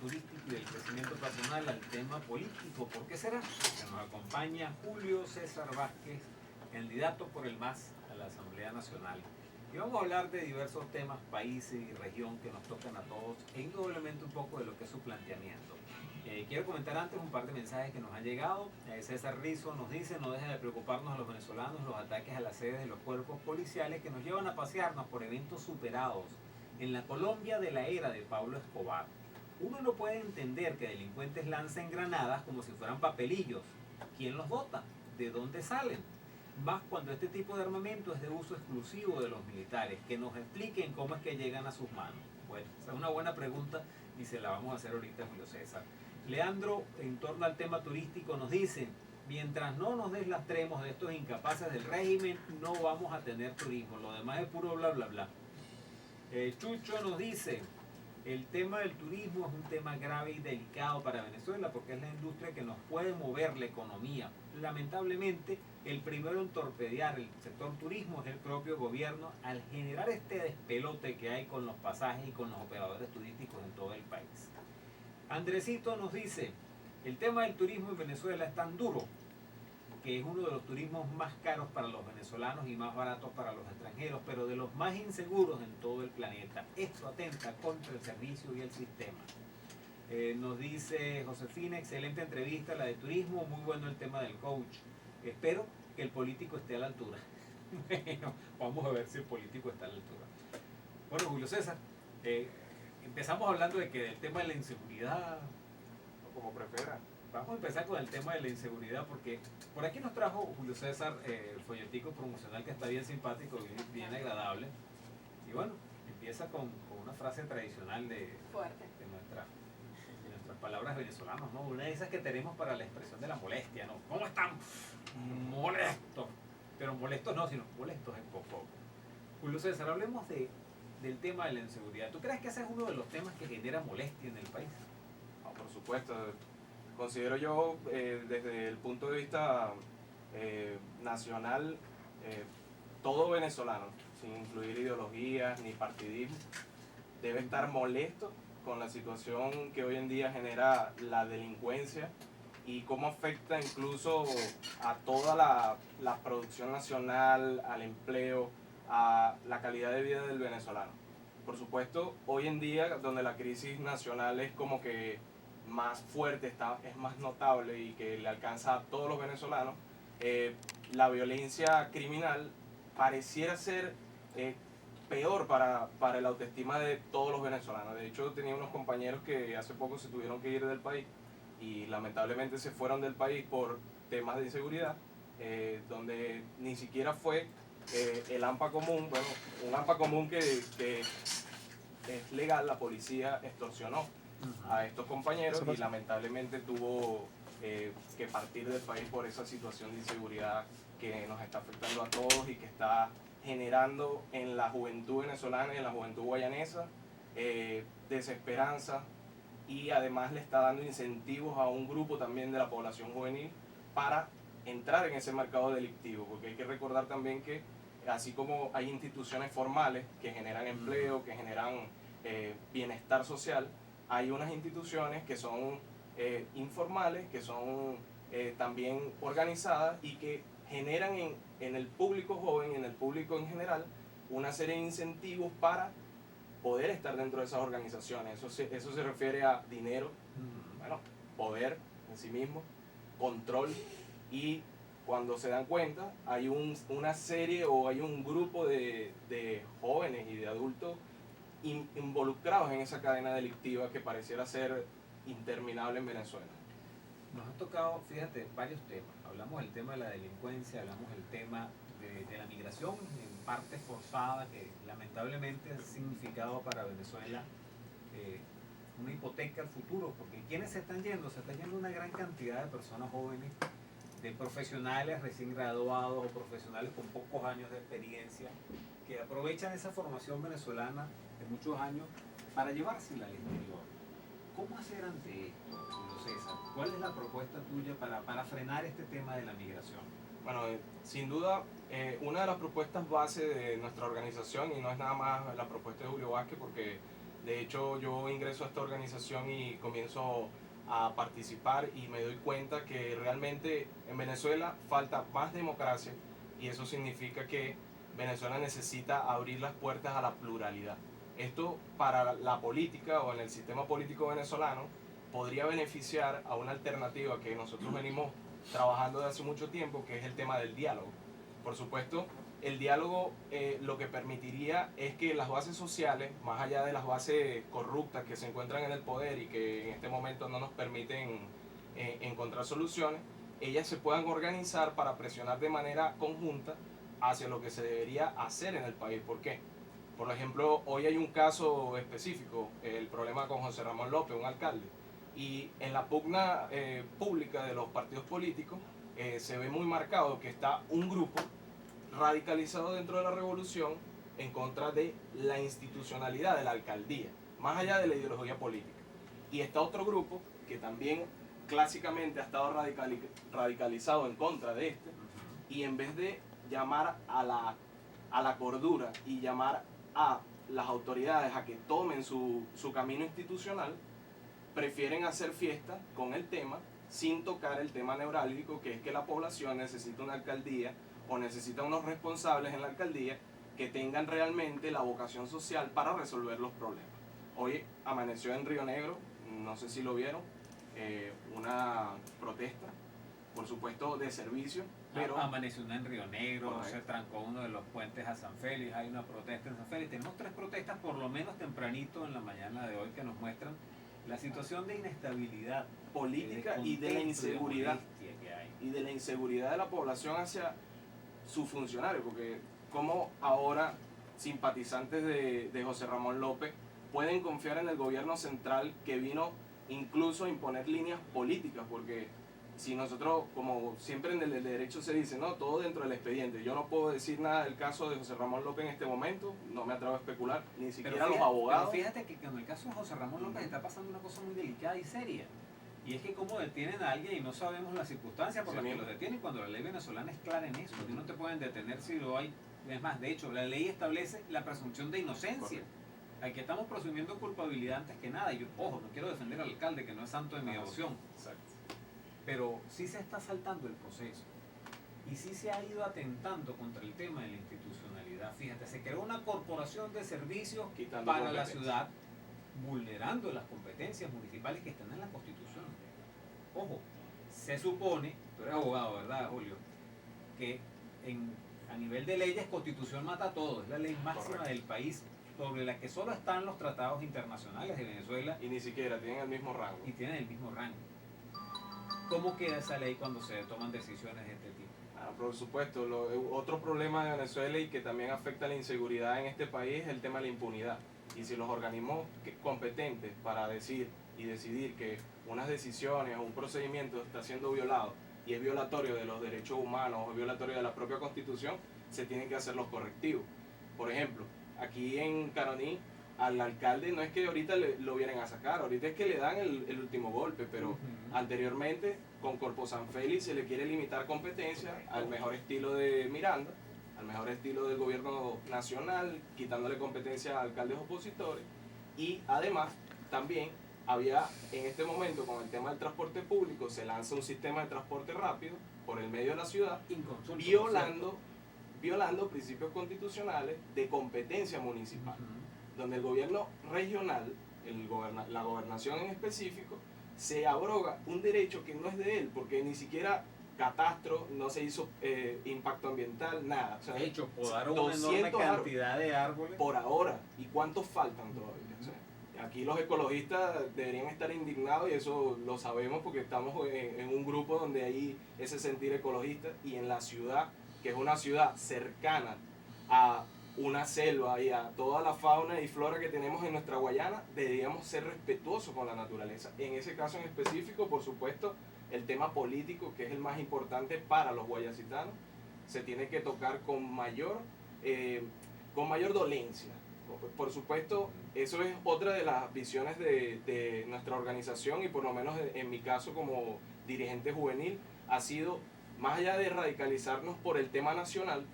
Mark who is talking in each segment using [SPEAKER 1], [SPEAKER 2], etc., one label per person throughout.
[SPEAKER 1] turístico y del crecimiento personal al tema político. ¿Por qué será? Que nos acompaña Julio César Vázquez, candidato por el MAS a la Asamblea Nacional. Y vamos a hablar de diversos temas, países y región que nos tocan a todos, e indudablemente un poco de lo que es su planteamiento. Quiero comentar antes un par de mensajes que nos han llegado. César Rizo nos dice: no deja de preocuparnos a los venezolanos los ataques a las sedes de los cuerpos policiales que nos llevan a pasearnos por eventos superados en la Colombia de la era de Pablo Escobar. Uno no puede entender que delincuentes lancen granadas como si fueran papelillos. ¿Quién los bota? ¿De dónde salen? Más cuando este tipo de armamento es de uso exclusivo de los militares. Que nos expliquen cómo es que llegan a sus manos. Bueno, esa es una buena pregunta y se la vamos a hacer ahorita a Julio César. Leandro, en torno al tema turístico, nos dice: mientras no nos deslastremos de estos incapaces del régimen, no vamos a tener turismo. Lo demás es puro bla bla bla. Chucho nos dice: el tema del turismo es un tema grave y delicado para Venezuela porque es la industria que nos puede mover la economía. Lamentablemente, el primero en torpedear el sector turismo es el propio gobierno al generar este despelote que hay con los pasajes y con los operadores turísticos en todo el país. Andresito nos dice: el tema del turismo en Venezuela es tan duro que es uno de los turismos más caros para los venezolanos y más baratos para los extranjeros, pero de los más inseguros en todo el planeta. Esto atenta contra el servicio y el sistema. Nos dice Josefina: excelente entrevista la de turismo, muy bueno el tema del coach. Espero que el político esté a la altura. Bueno, vamos a ver si el político está a la altura. Bueno, Julio César, empezamos hablando del tema de la inseguridad.
[SPEAKER 2] Como prefiera.
[SPEAKER 1] Vamos a empezar con el tema de la inseguridad, porque por aquí nos trajo Julio César el folletico promocional que está bien simpático, bien agradable. Y bueno, empieza con una frase tradicional de nuestras palabras venezolanas, ¿no? Una de esas que tenemos para la expresión de la molestia, ¿no? ¿Cómo están? Molestos. Pero molestos no, sino molestos en poco. Julio César, hablemos del tema de la inseguridad. ¿Tú crees que ese es uno de los temas que genera molestia en el país?
[SPEAKER 2] No, por supuesto. Considero yo, desde el punto de vista nacional, todo venezolano, sin incluir ideologías ni partidismo, debe estar molesto con la situación que hoy en día genera la delincuencia y cómo afecta incluso a toda la producción nacional, al empleo, a la calidad de vida del venezolano. Por supuesto, hoy en día, donde la crisis nacional es como que más fuerte, es más notable y que le alcanza a todos los venezolanos, la violencia criminal pareciera ser peor para la autoestima de todos los venezolanos. De hecho, tenía unos compañeros que hace poco se tuvieron que ir del país y lamentablemente se fueron del país por temas de inseguridad, donde ni siquiera fue el AMPA común, bueno, un AMPA común que es legal, la policía extorsionó a estos compañeros y lamentablemente tuvo que partir del país por esa situación de inseguridad que nos está afectando a todos y que está generando en la juventud venezolana y en la juventud guayanesa desesperanza, y además le está dando incentivos a un grupo también de la población juvenil para entrar en ese mercado delictivo, porque hay que recordar también que así como hay instituciones formales que generan empleo, que generan bienestar social, hay unas instituciones que son informales, que son también organizadas y que generan en el público joven, en el público en general, una serie de incentivos para poder estar dentro de esas organizaciones. Eso se refiere a dinero, bueno, poder en sí mismo, control, y cuando se dan cuenta hay una serie o hay un grupo de jóvenes y de adultos involucrados en esa cadena delictiva que pareciera ser interminable en Venezuela.
[SPEAKER 1] Nos han tocado, fíjate, varios temas. Hablamos del tema de la delincuencia, hablamos del tema de la migración, en parte forzada, que lamentablemente ha significado para Venezuela una hipoteca al futuro, porque ¿quiénes se están yendo? Se están yendo una gran cantidad de personas jóvenes, de profesionales recién graduados o profesionales con pocos años de experiencia, que aprovechan esa formación venezolana de muchos años para llevársela al exterior. ¿Cómo hacer ante esto, Julio César? ¿Cuál es la propuesta tuya para frenar este tema de la migración?
[SPEAKER 2] Bueno, sin duda, una de las propuestas base de nuestra organización, y no es nada más la propuesta de Julio Vázquez, porque De hecho, yo ingreso a esta organización y comienzo a participar y me doy cuenta que realmente en Venezuela falta más democracia y eso significa que Venezuela necesita abrir las puertas a la pluralidad. Esto para la política o en el sistema político venezolano podría beneficiar a una alternativa que nosotros venimos trabajando desde hace mucho tiempo, que es el tema del diálogo. Por supuesto, el diálogo lo que permitiría es que las bases sociales, más allá de las bases corruptas que se encuentran en el poder y que en este momento no nos permiten encontrar soluciones, ellas se puedan organizar para presionar de manera conjunta hacia lo que se debería hacer en el país. ¿Por qué? Por ejemplo, hoy hay un caso específico, el problema con José Ramón López, un alcalde, y en la pugna pública de los partidos políticos se ve muy marcado que está un grupo radicalizado dentro de la revolución en contra de la institucionalidad de la alcaldía, más allá de la ideología política. Y está otro grupo que también clásicamente ha estado radicalizado en contra de este, y en vez de llamar a la cordura y llamar a las autoridades a que tomen su camino institucional, prefieren hacer fiesta con el tema sin tocar el tema neurálgico, que es que la población necesita una alcaldía o necesita unos responsables en la alcaldía que tengan realmente la vocación social para resolver los problemas. Hoy amaneció en Río Negro, no sé si lo vieron, una protesta, por supuesto de servicio, pero
[SPEAKER 1] amaneció en Río Negro,
[SPEAKER 2] correcto.
[SPEAKER 1] Se trancó uno de los puentes a San Félix, hay una protesta en San Félix. Tenemos 3 protestas por lo menos tempranito en la mañana de hoy que nos muestran la situación de inestabilidad
[SPEAKER 2] política y de la inseguridad y de la inseguridad de la población hacia sus funcionarios, porque como ahora simpatizantes de José Ramón López pueden confiar en el gobierno central que vino incluso a imponer líneas políticas, porque si nosotros, como siempre en el derecho se dice, no, todo dentro del expediente, yo no puedo decir nada del caso de José Ramón López en este momento, no me atrevo a especular, ni siquiera los abogados.
[SPEAKER 1] Pero fíjate que en el caso de José Ramón López está pasando una cosa muy delicada y seria, y es que como detienen a alguien y no sabemos las circunstancias por las que lo detienen, cuando la ley venezolana es clara en eso, que no te pueden detener si lo hay. Es más, de hecho, la ley establece la presunción de inocencia. Correcto. Aquí estamos presumiendo culpabilidad antes que nada, y yo, ojo, no quiero defender al alcalde, que no es santo de mi devoción.
[SPEAKER 2] Exacto.
[SPEAKER 1] Pero sí se está saltando el proceso y sí se ha ido atentando contra el tema de la institucionalidad. Fíjate, se creó una corporación de servicios para la ciudad, vulnerando las competencias municipales que están en la Constitución. Ojo, se supone, tú eres abogado, ¿verdad, Julio? Que a nivel de leyes, Constitución mata todo, es la ley máxima Correcto. Del país, sobre la que solo están los tratados internacionales de Venezuela.
[SPEAKER 2] Y ni siquiera tienen el mismo rango.
[SPEAKER 1] Y tienen el mismo rango. ¿Cómo queda esa ley cuando se toman decisiones de este tipo?
[SPEAKER 2] Por supuesto, otro problema de Venezuela y que también afecta la inseguridad en este país es el tema de la impunidad. Y si los organismos competentes para decir y decidir que unas decisiones o un procedimiento está siendo violado y es violatorio de los derechos humanos o es violatorio de la propia Constitución, se tienen que hacer los correctivos. Por ejemplo, aquí en Caroní, al alcalde no es que ahorita lo vienen a sacar, ahorita es que le dan el último golpe, pero anteriormente con Corpo San Félix se le quiere limitar competencia al mejor estilo de Miranda, al mejor estilo del gobierno nacional, quitándole competencia a alcaldes opositores, y además también había en este momento con el tema del transporte público, se lanza un sistema de transporte rápido por el medio de la ciudad, violando principios constitucionales de competencia municipal, donde el gobierno regional, la gobernación en específico, se abroga un derecho que no es de él, porque ni siquiera catastro, no se hizo impacto ambiental, nada. O sea,
[SPEAKER 1] de hecho, podaron una enorme cantidad de árboles.
[SPEAKER 2] Por ahora. ¿Y cuántos faltan todavía? O sea, aquí los ecologistas deberían estar indignados y eso lo sabemos porque estamos en un grupo donde hay ese sentir ecologista, y en la ciudad, que es una ciudad cercana a una selva y a toda la fauna y flora que tenemos en nuestra Guayana, deberíamos ser respetuosos con la naturaleza. En ese caso en específico, por supuesto, el tema político, que es el más importante para los guayacitanos, se tiene que tocar con mayor dolencia. Por supuesto, eso es otra de las visiones de nuestra organización, y por lo menos en mi caso como dirigente juvenil, ha sido, más allá de radicalizarnos por el tema nacional,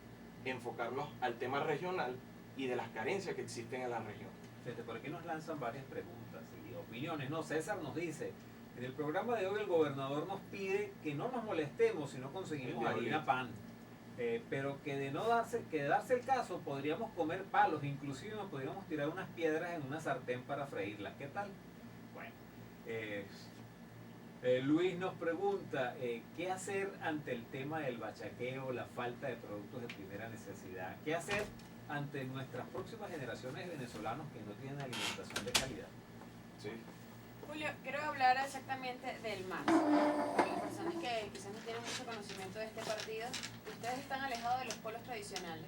[SPEAKER 2] enfocarnos al tema regional y de las carencias que existen en la región.
[SPEAKER 1] Fíjate, por aquí nos lanzan varias preguntas y opiniones. No, César nos dice, en el programa de hoy el gobernador nos pide que no nos molestemos si no conseguimos harina pan. Pero que de no darse el caso podríamos comer palos, inclusive nos podríamos tirar unas piedras en una sartén para freírlas. ¿Qué tal? Bueno, Luis nos pregunta, ¿qué hacer ante el tema del bachaqueo, la falta de productos de primera necesidad? ¿Qué hacer ante nuestras próximas generaciones de venezolanos que no tienen alimentación de calidad?
[SPEAKER 2] Sí.
[SPEAKER 3] Julio, quiero hablar exactamente del MAS. Para las personas que quizás no tienen mucho conocimiento de este partido, ustedes están alejados de los polos tradicionales.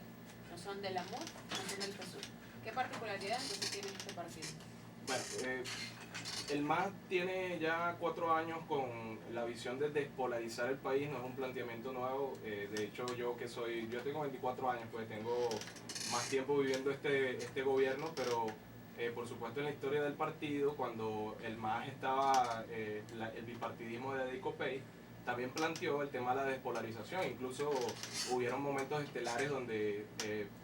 [SPEAKER 3] No son de la MUD, no son del PSUV. ¿Qué particularidad entonces tiene este partido?
[SPEAKER 2] Bueno, el MAS tiene ya 4 años con la visión de despolarizar el país, no es un planteamiento nuevo. De hecho, yo tengo 24 años, pues tengo más tiempo viviendo este gobierno, pero por supuesto en la historia del partido, cuando el MAS estaba, el bipartidismo de Dedico Pey, también planteó el tema de la despolarización. Incluso hubieron momentos estelares donde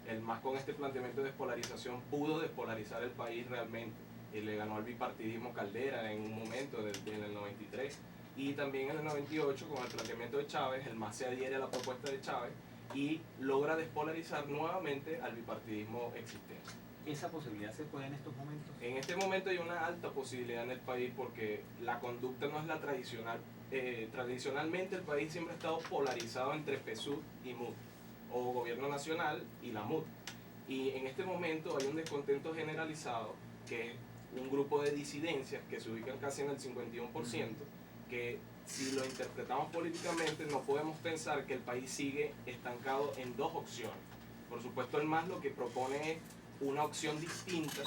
[SPEAKER 2] el MAS con este planteamiento de despolarización pudo despolarizar el país realmente. Le ganó al bipartidismo Caldera en un momento, en el 93, y también en el 98 con el planteamiento de Chávez, el MAS se adhiere a la propuesta de Chávez y logra despolarizar nuevamente al bipartidismo existente.
[SPEAKER 1] ¿Esa posibilidad se puede en estos momentos?
[SPEAKER 2] En este momento hay una alta posibilidad en el país porque la conducta no es la tradicional. Tradicionalmente el país siempre ha estado polarizado entre PSUV y MUD, o Gobierno Nacional y la MUD. Y en este momento hay un descontento generalizado, que es un grupo de disidencias que se ubican casi en el 51%, que si lo interpretamos políticamente no podemos pensar que el país sigue estancado en dos opciones. Por supuesto, el MAS lo que propone es una opción distinta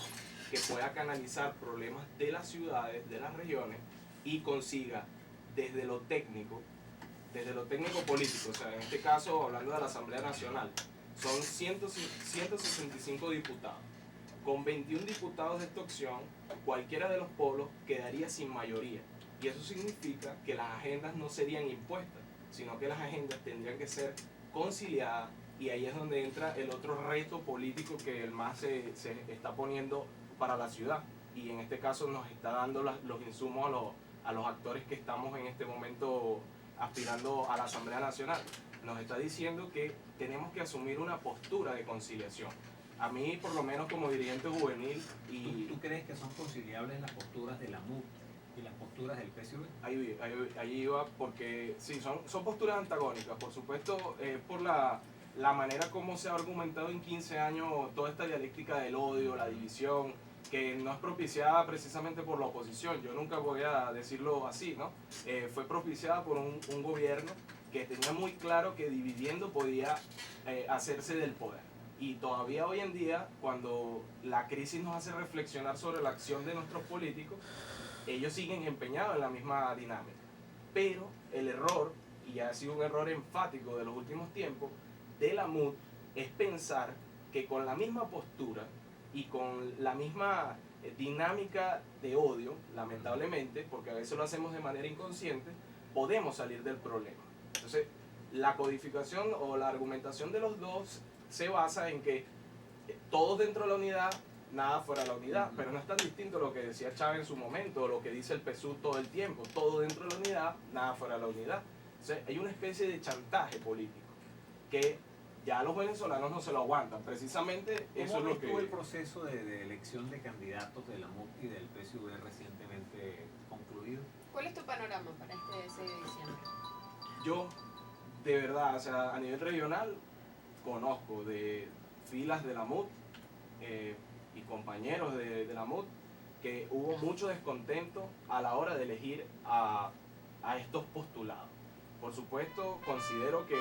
[SPEAKER 2] que pueda canalizar problemas de las ciudades, de las regiones, y consiga desde lo técnico político, o sea, en este caso hablando de la Asamblea Nacional, son 165 diputados. Con 21 diputados de esta opción, cualquiera de los polos quedaría sin mayoría. Y eso significa que las agendas no serían impuestas, sino que las agendas tendrían que ser conciliadas. Y ahí es donde entra el otro reto político que el MAS se está poniendo para la ciudad. Y en este caso nos está dando los insumos a los actores que estamos en este momento aspirando a la Asamblea Nacional. Nos está diciendo que tenemos que asumir una postura de conciliación. A mí, por lo menos como dirigente juvenil y...
[SPEAKER 1] ¿Tú crees que son conciliables las posturas de la MUD y las posturas del PSUV?
[SPEAKER 2] Ahí iba porque sí, son posturas antagónicas. Por supuesto, por la manera como se ha argumentado en 15 años toda esta dialéctica del odio, la división, que no es propiciada precisamente por la oposición. Yo nunca voy a decirlo así, ¿no? Fue propiciada por un gobierno que tenía muy claro que dividiendo podía hacerse del poder. Y todavía hoy en día, cuando la crisis nos hace reflexionar sobre la acción de nuestros políticos, ellos siguen empeñados en la misma dinámica. Pero el error, y ha sido un error enfático de los últimos tiempos, de la MUD, es pensar que con la misma postura y con la misma dinámica de odio, lamentablemente, porque a veces lo hacemos de manera inconsciente, podemos salir del problema. Entonces, la codificación o la argumentación de los dos se basa en que todos dentro de la unidad, nada fuera de la unidad, pero no es tan distinto lo que decía Chávez en su momento, o lo que dice el PSUV todo el tiempo, todo dentro de la unidad, nada fuera de la unidad. Entonces, hay una especie de chantaje político que ya los venezolanos no se lo aguantan. Precisamente eso es lo que...
[SPEAKER 1] ¿Cómo estuvo el proceso de elección de candidatos de la MUD y del PSUV recientemente concluido?
[SPEAKER 3] ¿Cuál es tu panorama para este 6 de diciembre?
[SPEAKER 2] Yo, de verdad, o sea, a nivel regional, conozco de filas de la MUD y compañeros de la MUD que hubo mucho descontento a la hora de elegir a estos postulados. Por supuesto, considero que